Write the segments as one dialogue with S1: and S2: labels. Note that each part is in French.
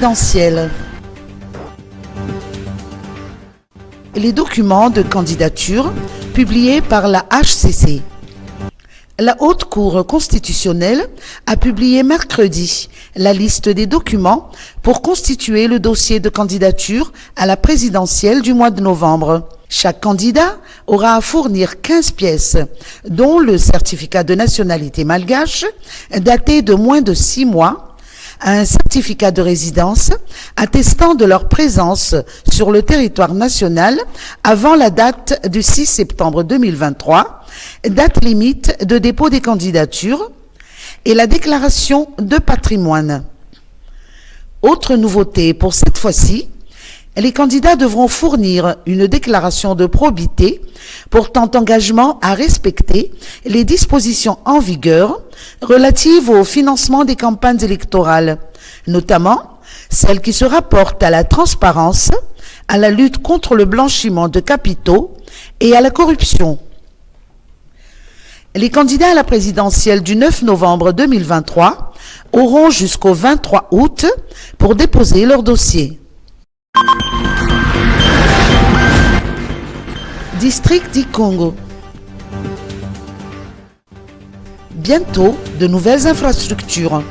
S1: présidentielle. Les documents de candidature publiés par la HCC. La Haute Cour constitutionnelle a publié mercredi la liste des documents pour constituer le dossier de candidature à la présidentielle du mois de novembre. Chaque candidat aura à fournir 15 pièces, dont le certificat de nationalité malgache, daté de moins de 6 mois, un certificat de résidence attestant de leur présence sur le territoire national avant la date du 6 septembre 2023, date limite de dépôt des candidatures, et la déclaration de patrimoine. Autre nouveauté pour cette fois-ci, les candidats devront fournir une déclaration de probité portant engagement à respecter les dispositions en vigueur relatives au financement des campagnes électorales, notamment celles qui se rapportent à la transparence, à la lutte contre le blanchiment de capitaux et à la corruption. Les candidats à la présidentielle du 9 novembre 2023 auront jusqu'au 23 août pour déposer leur dossier. District d'Ikongo. Bientôt, de nouvelles infrastructures.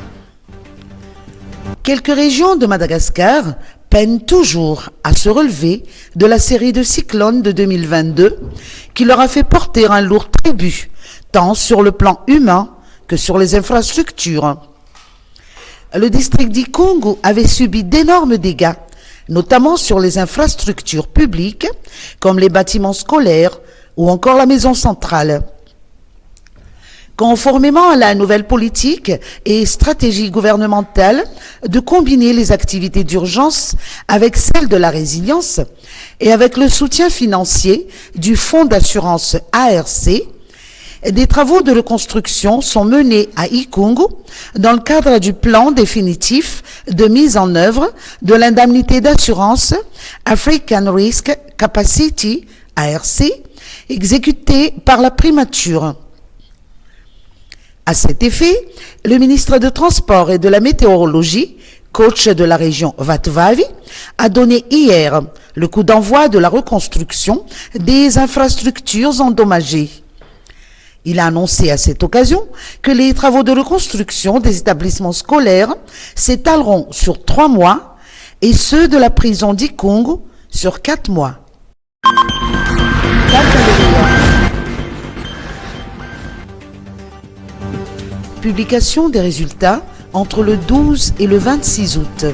S1: Quelques régions de Madagascar peinent toujours à se relever de la série de cyclones de 2022 qui leur a fait porter un lourd tribut, tant sur le plan humain que sur les infrastructures. Le district d'Ikongo avait subi d'énormes dégâts, notamment sur les infrastructures publiques, comme les bâtiments scolaires ou encore la maison centrale. Conformément à la nouvelle politique et stratégie gouvernementale de combiner les activités d'urgence avec celles de la résilience et avec le soutien financier du Fonds d'assurance ARC, des travaux de reconstruction sont menés à Ikongo dans le cadre du plan définitif de mise en œuvre de l'indemnité d'assurance African Risk Capacity ARC, exécutée par la primature. À cet effet, le ministre de Transport et de la Météorologie, coach de la région Vatvavi, a donné hier le coup d'envoi de la reconstruction des infrastructures endommagées. Il a annoncé à cette occasion que les travaux de reconstruction des établissements scolaires s'étaleront sur 3 mois et ceux de la prison d'Ikongo sur 4 mois. Publication des résultats entre le 12 et le 26 août.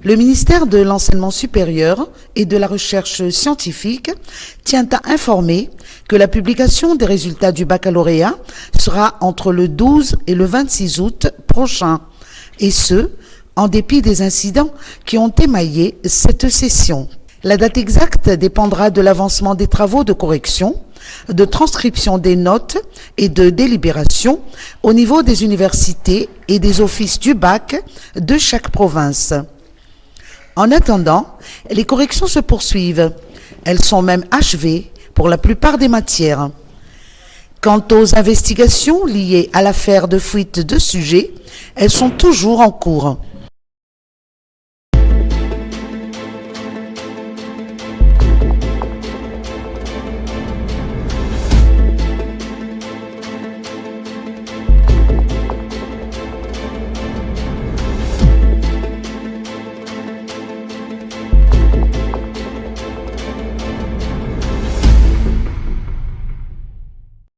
S1: Le ministère de l'Enseignement supérieur et de la Recherche scientifique tient à informer que la publication des résultats du baccalauréat sera entre le 12 et le 26 août prochain, et ce, en dépit des incidents qui ont émaillé cette session. La date exacte dépendra de l'avancement des travaux de correction, de transcription des notes et de délibération au niveau des universités et des offices du bac de chaque province. En attendant, les corrections se poursuivent. Elles sont même achevées pour la plupart des matières. Quant aux investigations liées à l'affaire de fuite de sujets, elles sont toujours en cours.